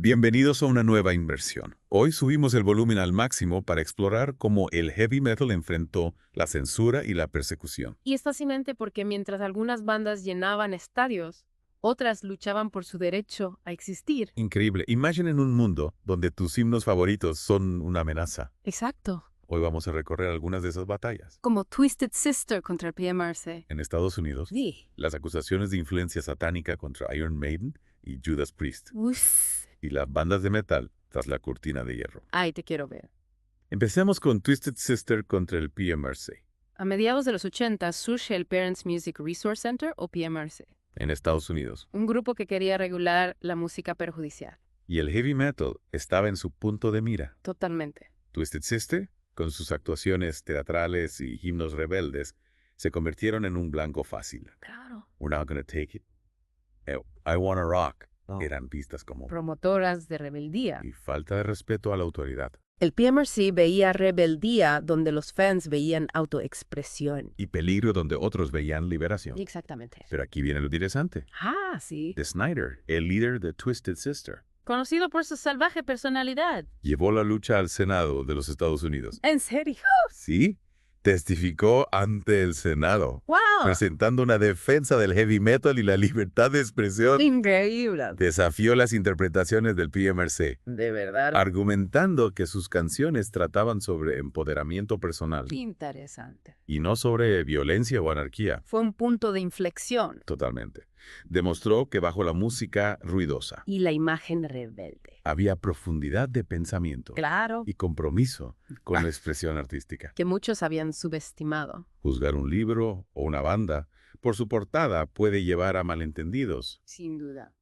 Bienvenidos a una nueva inversión. Hoy subimos el volumen al máximo para explorar cómo el heavy metal enfrentó la censura y la persecución. Y es fascinante porque mientras algunas bandas llenaban estadios, otras luchaban por su derecho a existir. Increíble. Imaginen un mundo donde tus himnos favoritos son una amenaza. Exacto. Hoy vamos a recorrer algunas de esas batallas. Como Twisted Sister contra el PMRC. En Estados Unidos, Sí. las acusaciones de influencia satánica contra Iron Maiden y Judas Priest. Y las bandas de metal tras la cortina de hierro. Ay, te quiero ver. Empecemos con Twisted Sister contra el PMRC. A mediados de los 80 surge el Parents Music Resource Center o PMRC, En Estados Unidos. un grupo que quería regular la música perjudicial. Y el heavy metal estaba en su punto de mira. Totalmente. Twisted Sister, con sus actuaciones teatrales y himnos rebeldes, se convirtieron en un blanco fácil. Claro. We're not gonna take it. I wanna rock. Eran vistas como Promotoras de rebeldía. y falta de respeto a la autoridad. El PMRC veía rebeldía donde los fans veían autoexpresión. Y peligro donde otros veían liberación. Exactamente. Pero aquí viene lo interesante. Ah, sí. The Snyder, el líder de Twisted Sister, Conocido por su salvaje personalidad. llevó la lucha al Senado de los Estados Unidos. ¿En serio? Sí, testificó ante el Senado, ¡Wow! presentando una defensa del heavy metal y la libertad de expresión. Increíble. Desafió las interpretaciones del PMRC, De verdad. argumentando que sus canciones trataban sobre empoderamiento personal Interesante. y no sobre violencia o anarquía. Fue un punto de inflexión. Totalmente. Demostró que bajo la música ruidosa Y la imagen rebelde. había profundidad de pensamiento Claro. y compromiso con la expresión artística. Que muchos habían subestimado. Juzgar un libro o una banda por su portada puede llevar a malentendidos. Sin duda.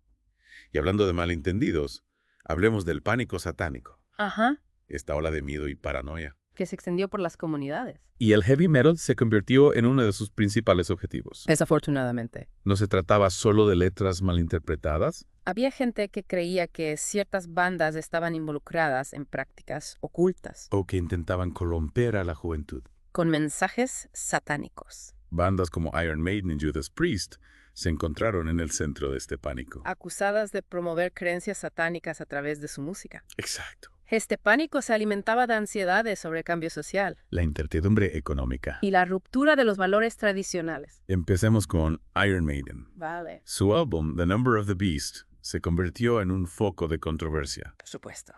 Y hablando de malentendidos, hablemos del pánico satánico, Ajá. esta ola de miedo y paranoia. Que se extendió por las comunidades. Y el heavy metal se convirtió en uno de sus principales objetivos. Desafortunadamente. No se trataba solo de letras malinterpretadas. Había gente que creía que ciertas bandas estaban involucradas en prácticas ocultas, O que intentaban corromper a la juventud. con mensajes satánicos, Bandas como Iron Maiden y Judas Priest se encontraron en el centro de este pánico. acusadas de promover creencias satánicas a través de su música. Exacto. Este pánico se alimentaba de ansiedades sobre el cambio social La incertidumbre económica. y la ruptura de los valores tradicionales. Empecemos con Iron Maiden. Vale, Su álbum, The Number of the Beast, se convirtió en un foco de controversia. por supuesto.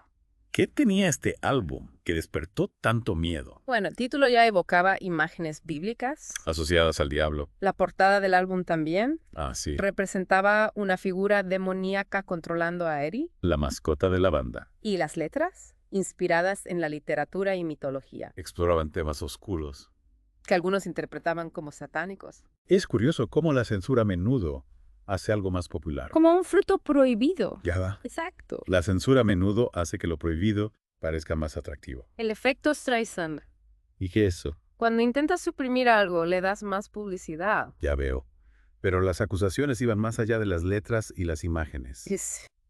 ¿Qué tenía este álbum que despertó tanto miedo? Bueno, el título ya evocaba imágenes bíblicas. Asociadas al diablo. La portada del álbum también Ah, sí. representaba una figura demoníaca controlando a Eddie. La mascota de la banda. Y las letras, inspiradas en la literatura y mitología, Exploraban temas oscuros. que algunos interpretaban como satánicos. Es curioso cómo la censura a menudo hace algo más popular. Como un fruto prohibido. Ya va. Exacto. La censura a menudo hace que lo prohibido parezca más atractivo. El efecto Streisand. ¿Y qué es eso? Cuando intentas suprimir algo, le das más publicidad. Ya veo. Pero las acusaciones iban más allá de las letras y las imágenes.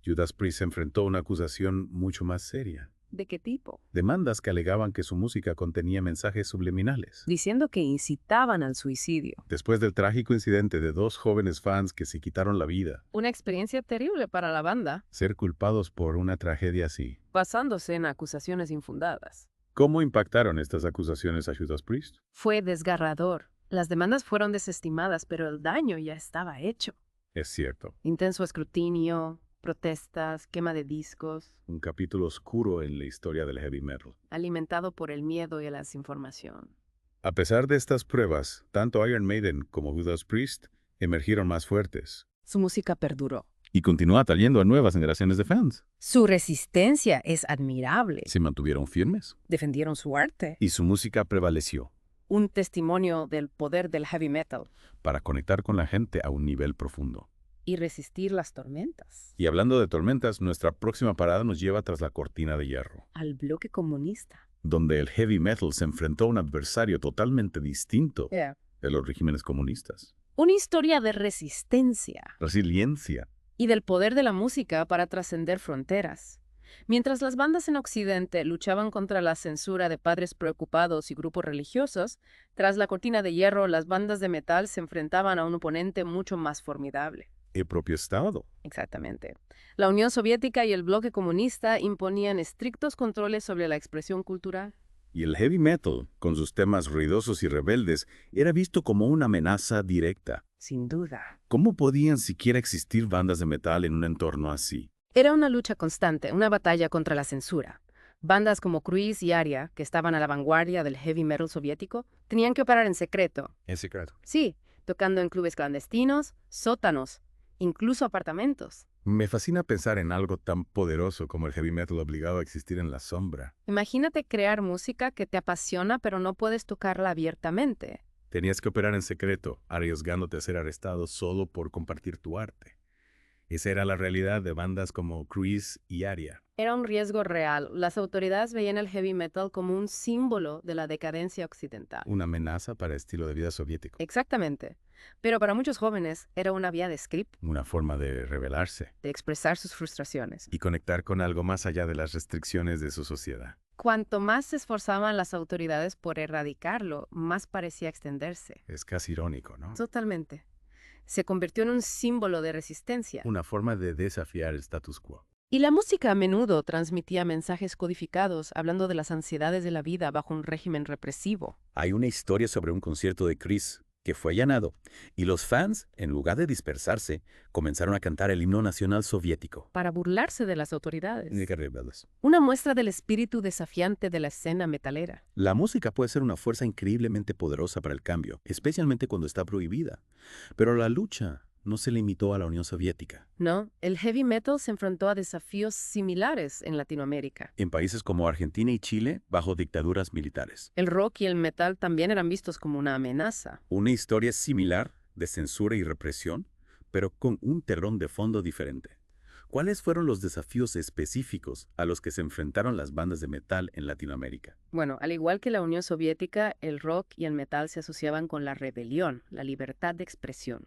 Judas Priest se enfrentó a una acusación mucho más seria. ¿De qué tipo? Demandas que alegaban que su música contenía mensajes subliminales. Diciendo que incitaban al suicidio. Después del trágico incidente de dos jóvenes fans que se quitaron la vida, Una experiencia terrible para la banda, ser culpados por una tragedia así. basándose en acusaciones infundadas. ¿Cómo impactaron estas acusaciones a Judas Priest? Fue desgarrador. Las demandas fueron desestimadas, pero el daño ya estaba hecho. Es cierto, Intenso escrutinio, protestas, quema de discos, un capítulo oscuro en la historia del heavy metal. alimentado por el miedo y la desinformación. A pesar de estas pruebas, tanto Iron Maiden como Judas Priest emergieron más fuertes Su música perduró. y continúa atrayendo a nuevas generaciones de fans. Su resistencia es admirable. Se mantuvieron firmes Defendieron su arte. y su música prevaleció Un testimonio del poder del heavy metal para conectar con la gente a un nivel profundo. y resistir las tormentas. Y hablando de tormentas, nuestra próxima parada nos lleva tras la cortina de hierro, Al bloque comunista. donde el heavy metal se enfrentó a un adversario totalmente distinto de los regímenes comunistas. Una historia de resistencia Resiliencia. y del poder de la música para trascender fronteras. Mientras las bandas en Occidente luchaban contra la censura de padres preocupados y grupos religiosos, tras la cortina de hierro las bandas de metal se enfrentaban a un oponente mucho más formidable. el propio Estado. Exactamente. La Unión Soviética y el bloque comunista imponían estrictos controles sobre la expresión cultural. Y el heavy metal, con sus temas ruidosos y rebeldes, era visto como una amenaza directa. Sin duda. ¿Cómo podían siquiera existir bandas de metal en un entorno así? Era una lucha constante, una batalla contra la censura. Bandas como Cruise y Aria, que estaban a la vanguardia del heavy metal soviético, tenían que operar en secreto. En secreto. Sí, tocando en clubes clandestinos, sótanos, incluso apartamentos. Me fascina pensar en algo tan poderoso como el heavy metal obligado a existir en la sombra. Imagínate crear música que te apasiona pero no puedes tocarla abiertamente. Tenías que operar en secreto, arriesgándote a ser arrestado solo por compartir tu arte. Esa era la realidad de bandas como Cruise y Aria. Era un riesgo real. Las autoridades veían el heavy metal como un símbolo de la decadencia occidental. Una amenaza para el estilo de vida soviético. Exactamente. Pero para muchos jóvenes era una vía de escape, Una forma de rebelarse de expresar sus frustraciones. y conectar con algo más allá de las restricciones de su sociedad. Cuanto más se esforzaban las autoridades por erradicarlo, más parecía extenderse. Es casi irónico, ¿no? Totalmente. Se convirtió en un símbolo de resistencia. Una forma de desafiar el status quo. Y la música a menudo transmitía mensajes codificados hablando de las ansiedades de la vida bajo un régimen represivo. Hay una historia sobre un concierto de Chris que fue allanado, y los fans, en lugar de dispersarse, comenzaron a cantar el himno nacional soviético. Para burlarse de las autoridades. Qué rebeldes. Una muestra del espíritu desafiante de la escena metalera. La música puede ser una fuerza increíblemente poderosa para el cambio, especialmente cuando está prohibida. Pero la lucha no se limitó a la Unión Soviética. No, el heavy metal se enfrentó a desafíos similares en Latinoamérica. En países como Argentina y Chile, bajo dictaduras militares. El rock y el metal también eran vistos como una amenaza. Una historia similar de censura y represión, pero con un telón de fondo diferente. ¿Cuáles fueron los desafíos específicos a los que se enfrentaron las bandas de metal en Latinoamérica? Bueno, al igual que la Unión Soviética, el rock y el metal se asociaban con la rebelión, la libertad de expresión.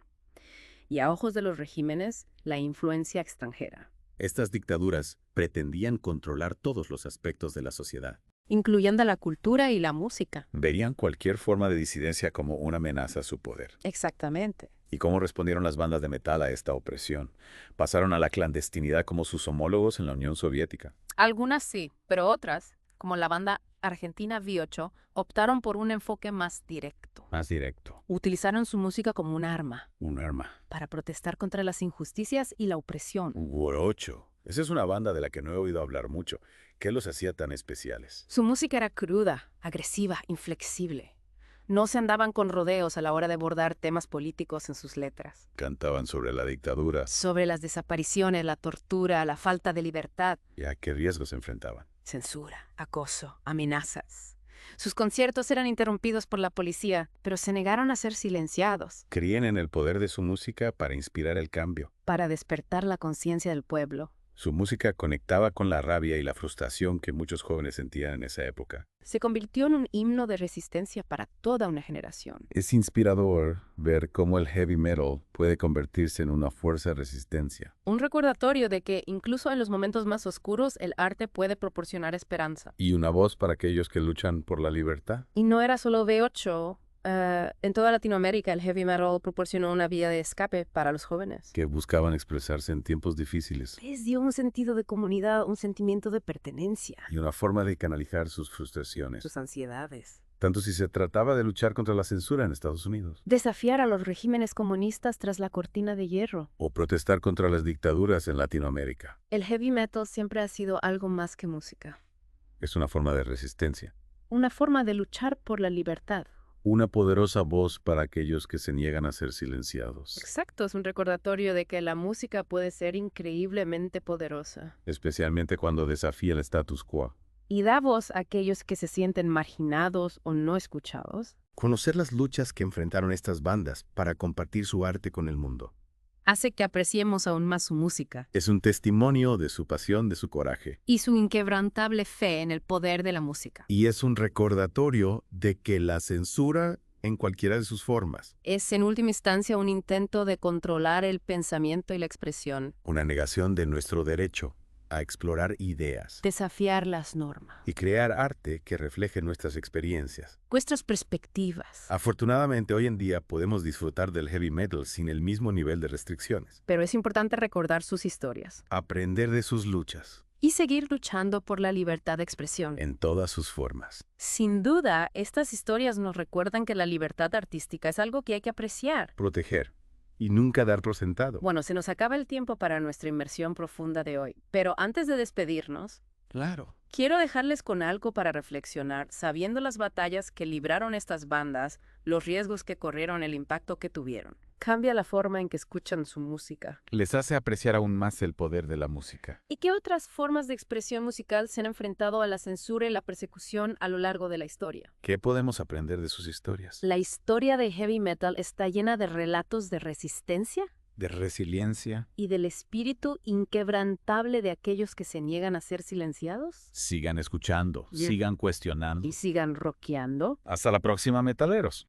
Y a ojos de los regímenes, la influencia extranjera, Estas dictaduras pretendían controlar todos los aspectos de la sociedad. incluyendo la cultura y la música. Verían cualquier forma de disidencia como una amenaza a su poder. Exactamente. ¿Y cómo respondieron las bandas de metal a esta opresión? ¿Pasaron a la clandestinidad como sus homólogos en la Unión Soviética? Algunas sí, pero otras, como la banda argentina V8, optaron por un enfoque más directo. Más directo. Utilizaron su música como un arma Un arma. para protestar contra las injusticias y la opresión. Guorocho. Esa es una banda de la que no he oído hablar mucho. ¿Qué los hacía tan especiales? Su música era cruda, agresiva, inflexible. No se andaban con rodeos a la hora de abordar temas políticos en sus letras. Cantaban sobre la dictadura Sobre las desapariciones, la tortura, la falta de libertad, y a qué riesgos se enfrentaban. censura, acoso, amenazas. Sus conciertos eran interrumpidos por la policía, pero se negaron a ser silenciados Creían en el poder de su música para inspirar el cambio. para despertar la conciencia del pueblo. Su música conectaba con la rabia y la frustración que muchos jóvenes sentían en esa época. Se convirtió en un himno de resistencia para toda una generación. Es inspirador ver cómo el heavy metal puede convertirse en una fuerza de resistencia. Un recordatorio de que incluso en los momentos más oscuros el arte puede proporcionar esperanza. Y una voz para aquellos que luchan por la libertad. Y no era solo V8. En toda Latinoamérica el heavy metal proporcionó una vía de escape para los jóvenes. Que buscaban expresarse en tiempos difíciles. Les dio un sentido de comunidad, un sentimiento de pertenencia. Y una forma de canalizar sus frustraciones. Sus ansiedades. Tanto si se trataba de luchar contra la censura en Estados Unidos. Desafiar a los regímenes comunistas tras la cortina de hierro. O protestar contra las dictaduras en Latinoamérica. El heavy metal siempre ha sido algo más que música. Es una forma de resistencia. Una forma de luchar por la libertad. Una poderosa voz para aquellos que se niegan a ser silenciados. Exacto, es un recordatorio de que la música puede ser increíblemente poderosa. Especialmente cuando desafía el status quo. Y da voz a aquellos que se sienten marginados o no escuchados. Conocer las luchas que enfrentaron estas bandas para compartir su arte con el mundo. Hace que apreciemos aún más su música Es un testimonio de su pasión, de su coraje. y su inquebrantable fe en el poder de la música. Y es un recordatorio de que la censura, en cualquiera de sus formas, Es en última instancia un intento de controlar el pensamiento y la expresión. Una negación de nuestro derecho a explorar ideas Desafiar las normas, y crear arte que refleje nuestras experiencias. nuestras perspectivas. Afortunadamente, hoy en día podemos disfrutar del heavy metal sin el mismo nivel de restricciones. Pero es importante recordar sus historias Aprender de sus luchas y seguir luchando por la libertad de expresión. en todas sus formas. Sin duda, estas historias nos recuerdan que la libertad artística es algo que hay que apreciar. Proteger y nunca dar por sentado. Bueno, se nos acaba el tiempo para nuestra inmersión profunda de hoy, pero antes de despedirnos, Claro. quiero dejarles con algo para reflexionar, sabiendo las batallas que libraron estas bandas, los riesgos que corrieron, el impacto que tuvieron. Cambia la forma en que escuchan su música. Les hace apreciar aún más el poder de la música. ¿Y qué otras formas de expresión musical se han enfrentado a la censura y la persecución a lo largo de la historia? ¿Qué podemos aprender de sus historias? ¿La historia de heavy metal está llena de relatos de resistencia De resiliencia. y del espíritu inquebrantable de aquellos que se niegan a ser silenciados? Sigan escuchando, Bien. sigan cuestionando. Y sigan rockeando. Hasta la próxima, metaleros.